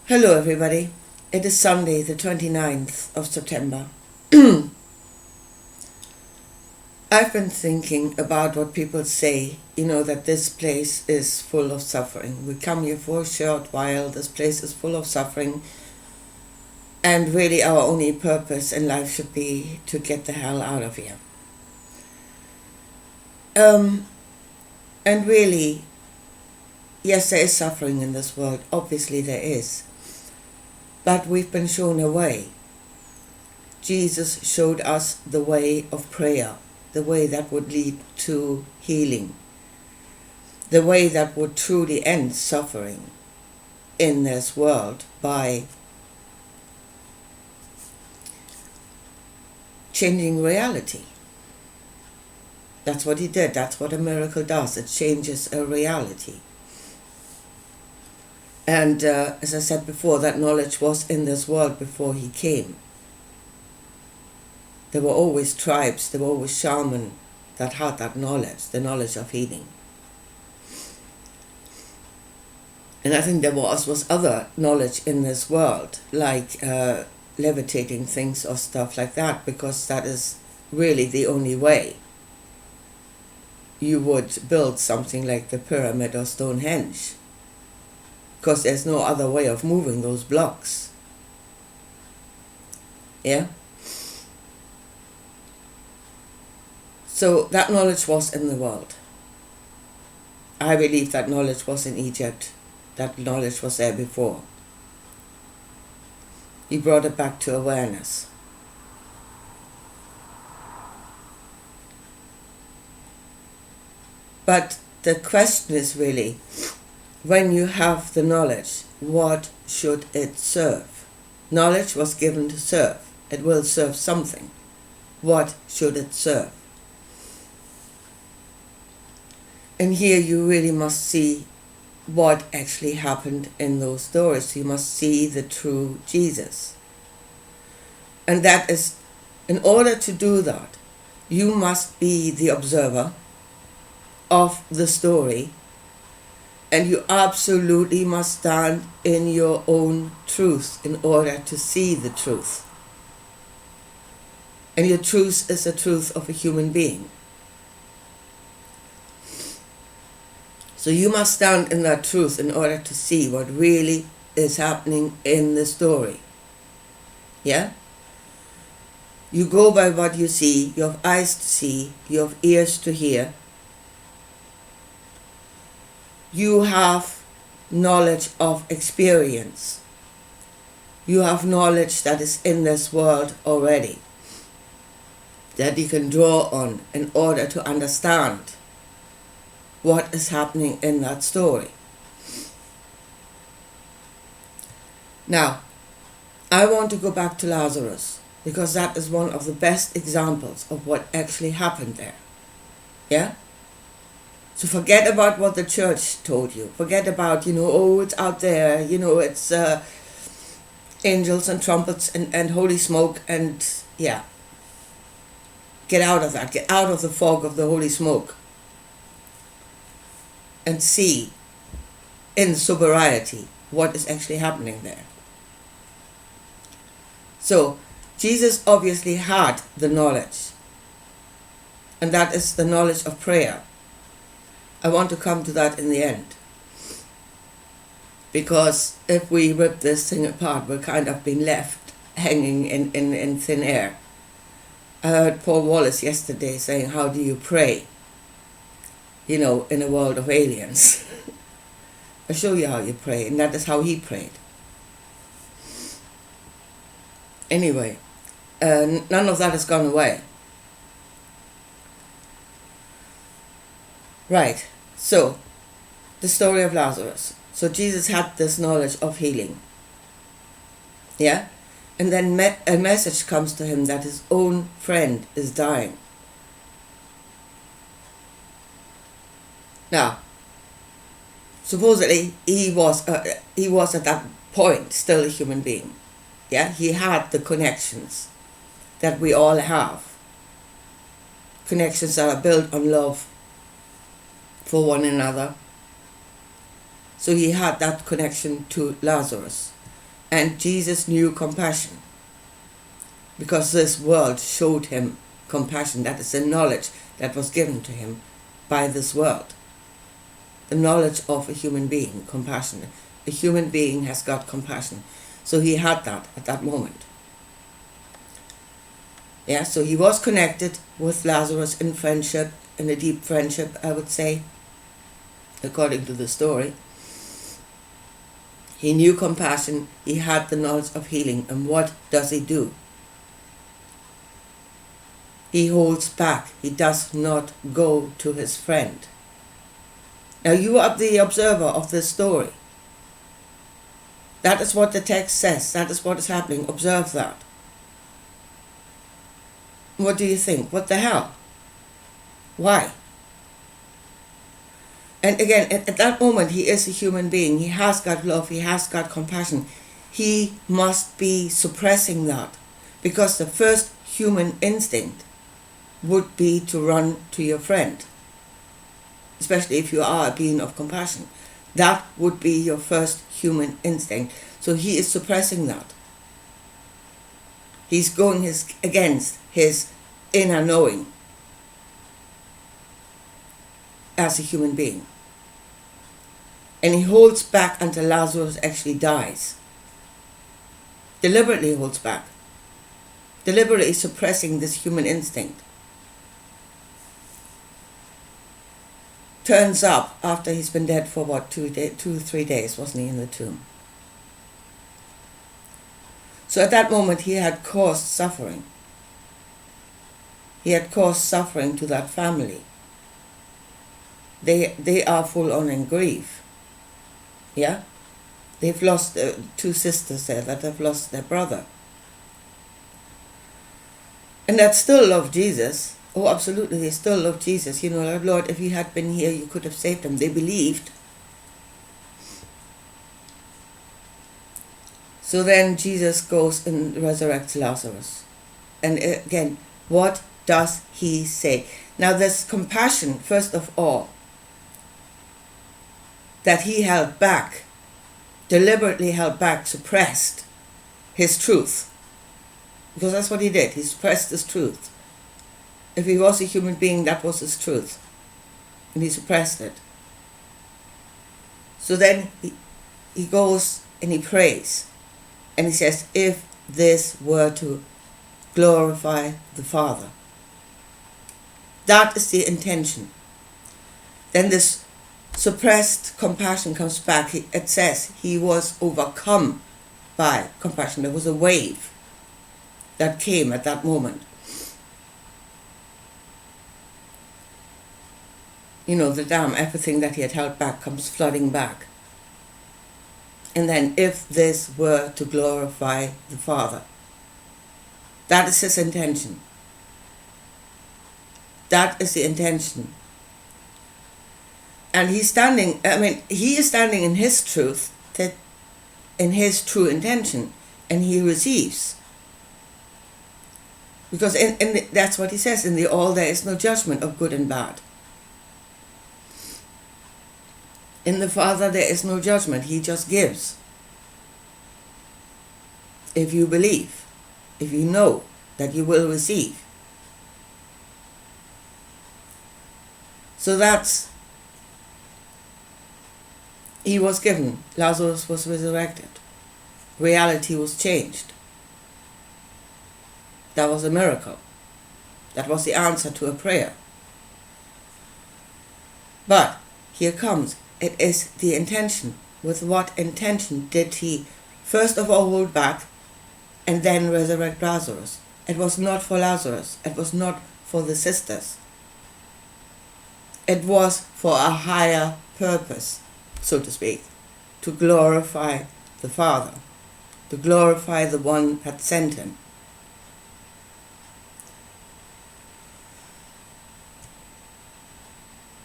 Hello everybody, it is Sunday the 29th of September. I've been thinking about what people say, that this place is full of suffering. We come here for a short while, this place is full of suffering, and really our only purpose in life should be to get the hell out of here. And really, yes, there is suffering in this world, obviously there is. But we've been shown a way. Jesus showed us the way of prayer, the way that would lead to healing, the way that would truly end suffering in this world by changing reality. That's what he did. That's what a miracle does. It changes a reality. And as I said before, that knowledge was in this world before he came. There were always tribes, there were always shamans that had that knowledge, the knowledge of healing. And I think there was other knowledge in this world, like levitating things or stuff like that, because that is really the only way you would build something like the pyramid or Stonehenge, because there's no other way of moving those blocks. Yeah? So that knowledge was in the world. I believe that knowledge was in Egypt. That knowledge was there before. He brought it back to awareness. But the question is really, when you have the knowledge, what should it serve? Knowledge was given to serve. It will serve something. What should it serve? And here you really must see what actually happened in those stories. You must see the true Jesus. And that is, in order to do that, you must be the observer of the story, and you absolutely must stand in your own truth in order to see the truth. And your truth is the truth of a human being. So you must stand in that truth in order to see what really is happening in the story. Yeah? You go by what you see. You have eyes to see. You have ears to hear. You have knowledge of experience. You have knowledge that is in this world already, that you can draw on in order to understand what is happening in that story. Now, I want to go back to Lazarus, because that is one of the best examples of what actually happened there. Yeah? So forget about what the church told you. Forget about, it's out there, it's angels and trumpets and holy smoke, and yeah. Get out of that. Get out of the fog of the holy smoke. And see in sobriety what is actually happening there. So Jesus obviously had the knowledge, and that is the knowledge of prayer. I want to come to that in the end, because if we rip this thing apart, we're kind of being left hanging in thin air. I heard Paul Wallace yesterday saying, how do you pray? In a world of aliens. I'll show you how you pray, and that is how he prayed. Anyway, none of that has gone away. Right, so, the story of Lazarus. So Jesus had this knowledge of healing. Yeah? And then a message comes to him that his own friend is dying. Now, supposedly he was at that point still a human being. Yeah, he had the connections that we all have. Connections that are built on love for one another. So he had that connection to Lazarus. And Jesus knew compassion because this world showed him compassion. That is the knowledge that was given to him by this world. The knowledge of a human being, compassion. A human being has got compassion. So he had that at that moment. Yeah, so he was connected with Lazarus in friendship, in a deep friendship, I would say, according to the story. He knew compassion, he had the knowledge of healing, and what does he do? He holds back, he does not go to his friend. Now you are the observer of this story. That is what the text says, that is what is happening, observe that. What do you think? What the hell? Why? And again, at that moment, he is a human being. He has got love. He has got compassion. He must be suppressing that, because the first human instinct would be to run to your friend, especially if you are a being of compassion. That would be your first human instinct. So he is suppressing that. He's going against his inner knowing as a human being. And he holds back until Lazarus actually dies. Deliberately holds back. Deliberately suppressing this human instinct. Turns up after he's been dead for what, 2 or 3 days, wasn't he, in the tomb? So at that moment he had caused suffering. He had caused suffering to that family. They are full on in grief. Yeah? They've lost 2 sisters there that have lost their brother. And that still love Jesus. Oh, absolutely, they still love Jesus. You know, Lord, if you had been here, you could have saved them. They believed. So then Jesus goes and resurrects Lazarus. And again, what does he say? Now there's compassion, first of all, that he held back, deliberately held back, suppressed his truth. Because that's what he did. He suppressed his truth. If he was a human being, that was his truth. And he suppressed it. So then he goes and he prays. And he says, if this were to glorify the Father. That is the intention. Then this suppressed compassion comes back. It says he was overcome by compassion. There was a wave that came at that moment. You know, the dam, everything that he had held back comes flooding back. And then, if this were to glorify the Father. That is his intention. That is the intention. And he is standing in his truth, in his true intention, and he receives. Because that's what he says, in the all there is no judgment of good and bad. In the Father there is no judgment, he just gives. If you believe, if you know that you will receive. So that's, he was given, Lazarus was resurrected. Reality was changed. That was a miracle. That was the answer to a prayer. But here comes, it is the intention. With what intention did he first of all hold back and then resurrect Lazarus? It was not for Lazarus. It was not for the sisters. It was for a higher purpose, so to speak, to glorify the Father, to glorify the one that sent him.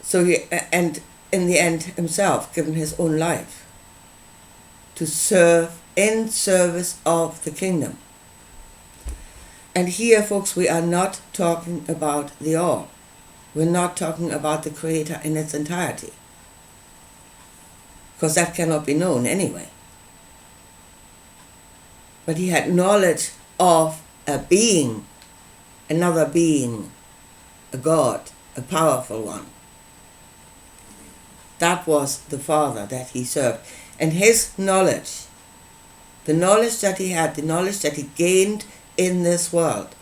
So and in the end himself given his own life to serve in service of the kingdom. And here, folks, we are not talking about the all. We're not talking about the Creator in its entirety, because that cannot be known anyway. but he had knowledge of a being, another being, a God, a powerful one. That was the Father that he served. And his knowledge, the knowledge that he had, the knowledge that he gained in this world,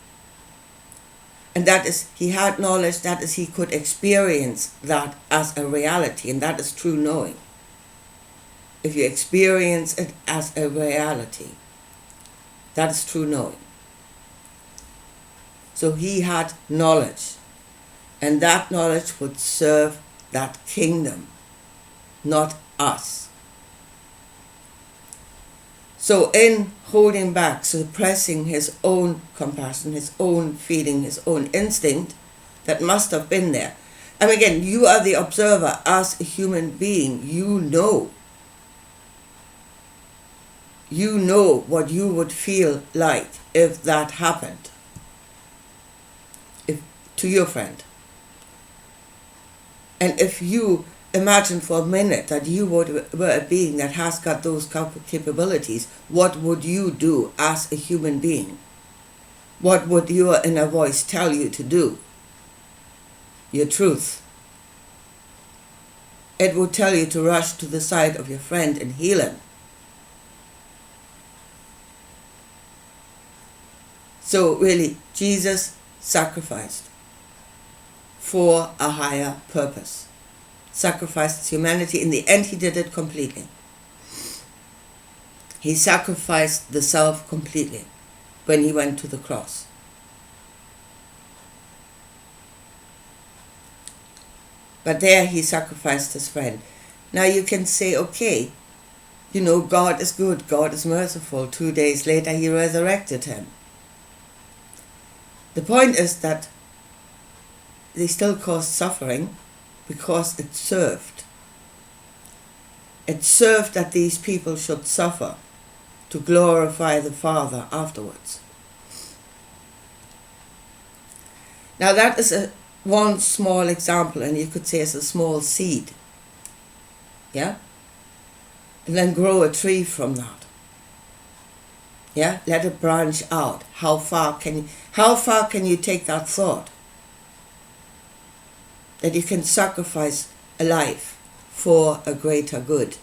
and that is, he had knowledge, that is, he could experience that as a reality, and that is true knowing. If you experience it as a reality, that is true knowing. So he had knowledge, and that knowledge would serve that kingdom, not us. So in holding back, suppressing his own compassion, his own feeling, his own instinct that must have been there. And again, you are the observer as a human being. You know what you would feel like if that happened, if to your friend. And if you imagine for a minute that you were a being that has got those capabilities, what would you do as a human being? What would your inner voice tell you to do? Your truth. It would tell you to rush to the side of your friend and heal him. So really, Jesus sacrificed for a higher purpose. Sacrificed his humanity. In the end, he did it completely. He sacrificed the self completely when he went to the cross. But there he sacrificed his friend. Now you can say, okay, God is good, God is merciful. 2 days later he resurrected him. The point is that they still caused suffering because it served. It served that these people should suffer to glorify the Father afterwards. Now that is one small example, and you could say it's a small seed. Yeah? And then grow a tree from that. Yeah? Let it branch out. How far can you take that thought? That you can sacrifice a life for a greater good.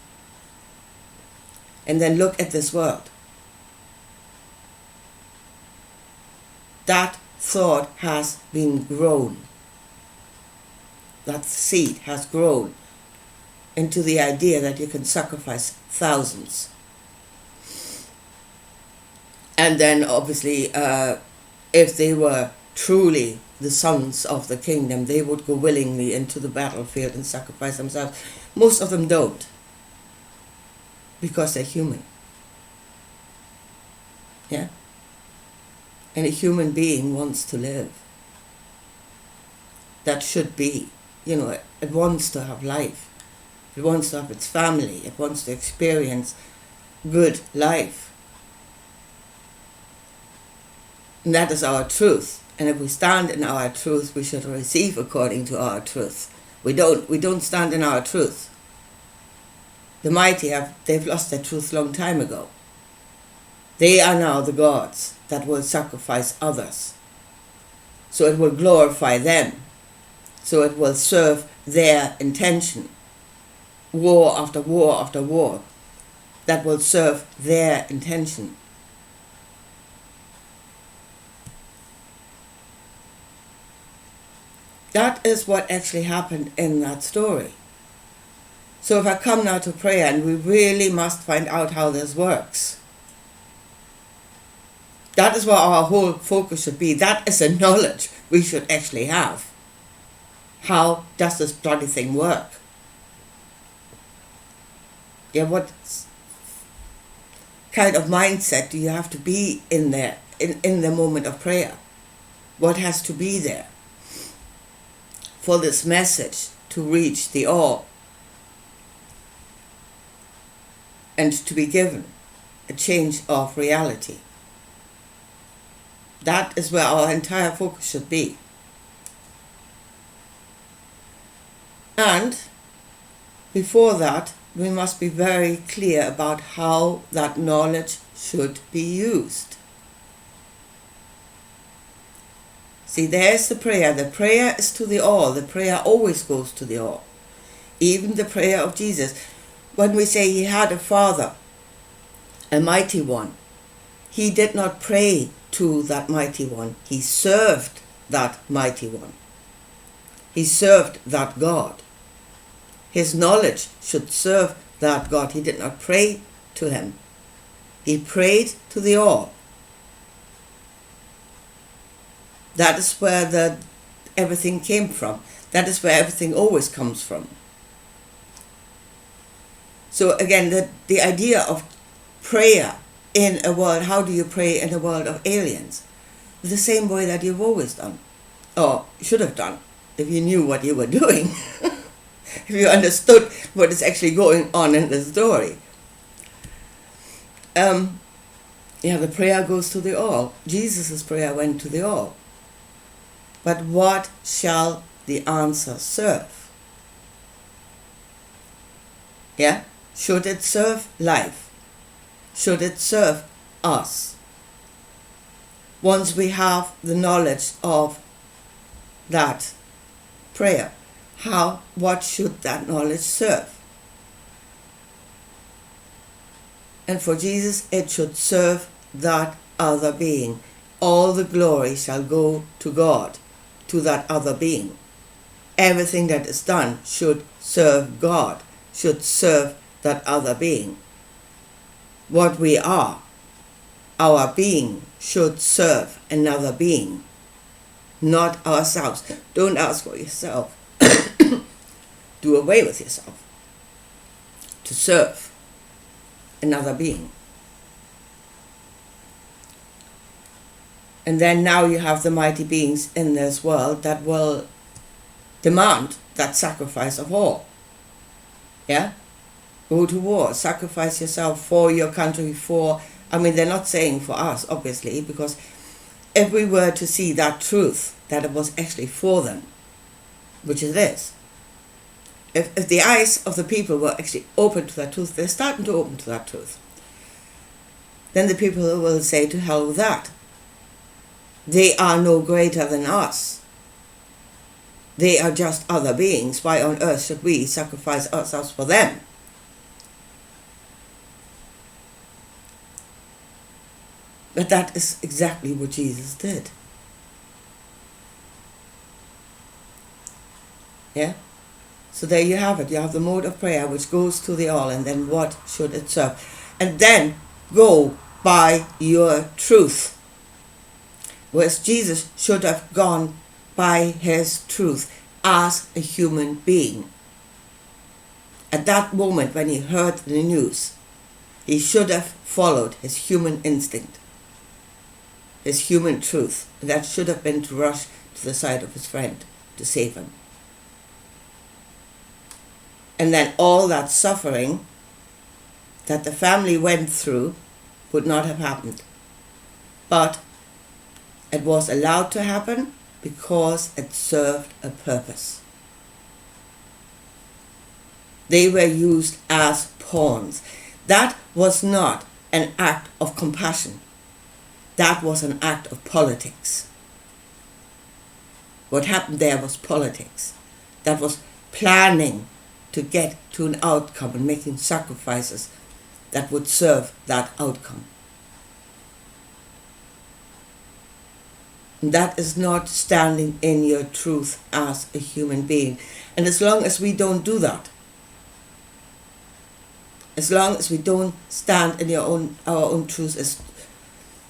And then look at this world. That thought has been grown. That seed has grown into the idea that you can sacrifice thousands. And then obviously, if they were truly the sons of the kingdom, they would go willingly into the battlefield and sacrifice themselves. Most of them don't, because they're human. Yeah? And a human being wants to live. That should be, it wants to have life. It wants to have its family. It wants to experience good life. And that is our truth. And if we stand in our truth, we should receive according to our truth. We don't stand in our truth. The mighty they've lost their truth long time ago. They are now the gods that will sacrifice others. So it will glorify them. So it will serve their intention. War after war after war. That will serve their intention. That is what actually happened in that story. So if I come now to prayer, and we really must find out how this works. That is what our whole focus should be. That is a knowledge we should actually have. How does this bloody thing work? Yeah, what kind of mindset do you have to be in there, in the moment of prayer? What has to be there for this message to reach the all and to be given a change of reality? That is where our entire focus should be. And before that, we must be very clear about how that knowledge should be used. See, there's the prayer. The prayer is to the all. The prayer always goes to the all. Even the prayer of Jesus. When we say he had a Father, a mighty one, he did not pray to that mighty one. He served that mighty one. He served that God. His knowledge should serve that God. He did not pray to him. He prayed to the all. That is where everything came from. That is where everything always comes from. So again, the idea of prayer in a world, how do you pray in a world of aliens? The same way that you've always done, or should have done, if you knew what you were doing, if you understood what is actually going on in the story. The prayer goes to the all. Jesus' prayer went to the all. But what shall the answer serve? Yeah? Should it serve life? Should it serve us? Once we have the knowledge of that prayer, what should that knowledge serve? And for Jesus, it should serve that other being. All the glory shall go to God, to that other being. Everything that is done should serve God, should serve that other being. What we are, our being, should serve another being, not ourselves. Don't ask for yourself. Do away with yourself to serve another being. And then now you have the mighty beings in this world that will demand that sacrifice of all. Yeah? Go to war, sacrifice yourself for your country, they're not saying for us, obviously, because if we were to see that truth, that it was actually for them, which it is, if the eyes of the people were actually open to that truth, they're starting to open to that truth, then the people will say, to hell with that. They are no greater than us. They are just other beings. Why on earth should we sacrifice ourselves for them? But that is exactly what Jesus did. Yeah? So there you have it. You have the mode of prayer which goes to the all, and then what should it serve? And then go by your truth. Whereas Jesus should have gone by his truth as a human being. At that moment when he heard the news, he should have followed his human instinct, his human truth. And that should have been to rush to the side of his friend to save him. And then all that suffering that the family went through would not have happened. But it was allowed to happen because it served a purpose. They were used as pawns. That was not an act of compassion. That was an act of politics. What happened there was politics. That was planning to get to an outcome and making sacrifices that would serve that outcome. That is not standing in your truth as a human being. And as long as we don't do that, as long as we don't stand in our own truth,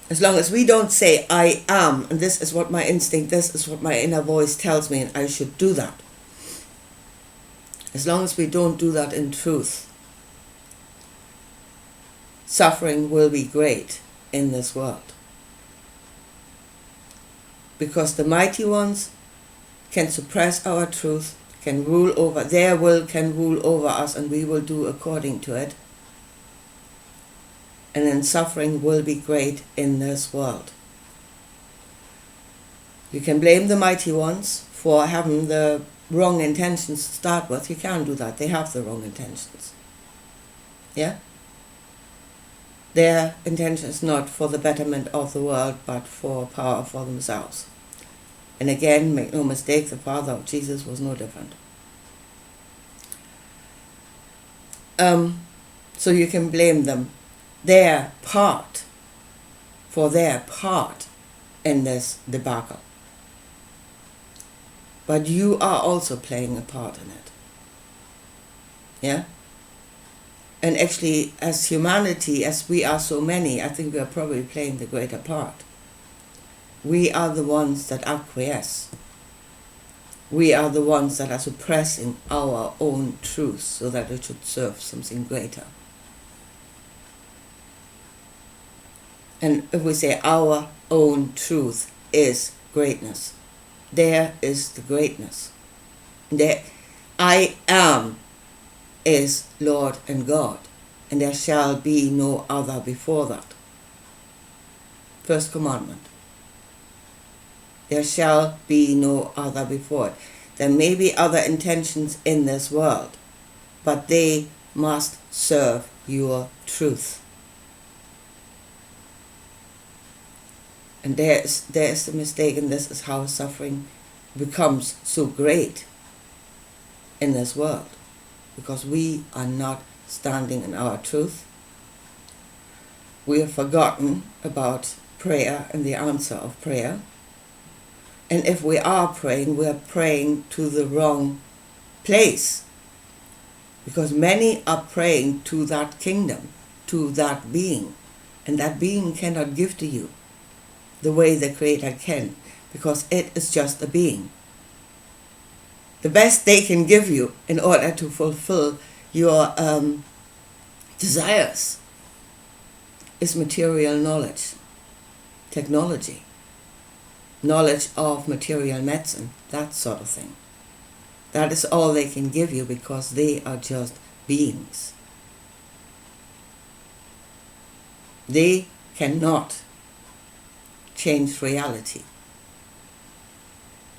as long as we don't say, I am, and this is what my instinct, this is what my inner voice tells me, and I should do that. As long as we don't do that in truth, suffering will be great in this world. Because the mighty ones can suppress our truth, can rule over, their will can rule over us, and we will do according to it. And then suffering will be great in this world. You can blame the mighty ones for having the wrong intentions to start with. You can't do that. They have the wrong intentions. Yeah? Their intention is not for the betterment of the world, but for power for themselves. And again, make no mistake, the Father of Jesus was no different. So you can blame them, for their part in this debacle. But you are also playing a part in it. Yeah? And actually, as humanity, as we are so many, I think we are probably playing the greater part. We are the ones that acquiesce. We are the ones that are suppressing our own truth so that it should serve something greater. And if we say our own truth is greatness, there is the greatness. There, I am is Lord and God, and there shall be no other before that. First commandment. There shall be no other before it. There may be other intentions in this world, but they must serve your truth. And there is the mistake, and this is how suffering becomes so great in this world, because we are not standing in our truth. We have forgotten about prayer and the answer of prayer. And if we are praying to the wrong place, because many are praying to that kingdom, to that being, and that being cannot give to you the way the Creator can, because it is just a being. The best they can give you in order to fulfill your desires is material knowledge, technology, knowledge of material medicine, that sort of thing. That is all they can give you, because they are just beings. They cannot change reality.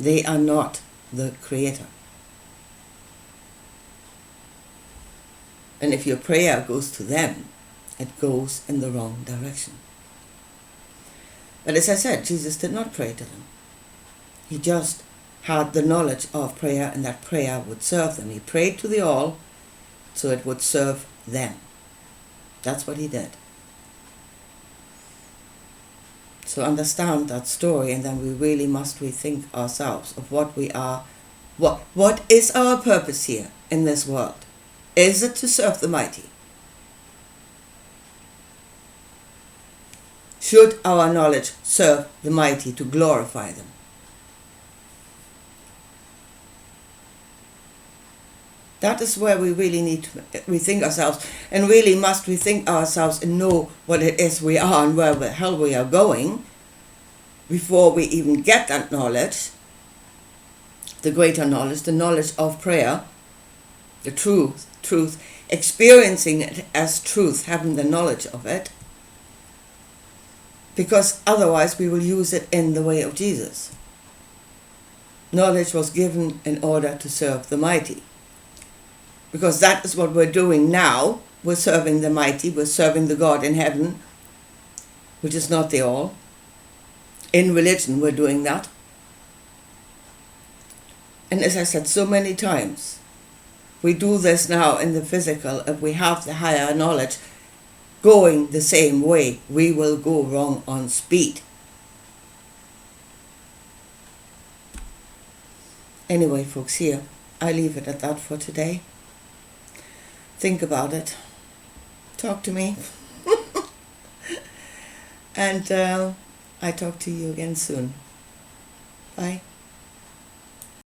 They are not the Creator. And if your prayer goes to them, it goes in the wrong direction. But as I said, Jesus did not pray to them. He just had the knowledge of prayer, and that prayer would serve them. He prayed to the all, so it would serve them. That's what he did. So understand that story, and then we really must rethink ourselves of what we are. What is our purpose here in this world? Is it to serve the mighty? Should our knowledge serve the mighty to glorify them? That is where we really need to rethink ourselves, and really must rethink ourselves and know what it is we are and where the hell we are going before we even get that knowledge, the greater knowledge, the knowledge of prayer, the truth, experiencing it as truth, having the knowledge of it, because otherwise we will use it in the way of Jesus. Knowledge was given in order to serve the mighty. Because that is what we're doing now. We're serving the mighty, we're serving the God in heaven, which is not the all. In religion we're doing that. And as I said so many times, we do this now in the physical. If we have the higher knowledge going the same way, we will go wrong on speed. Anyway, folks, here, I leave it at that for today. Think about it. Talk to me. And I talk to you again soon. Bye.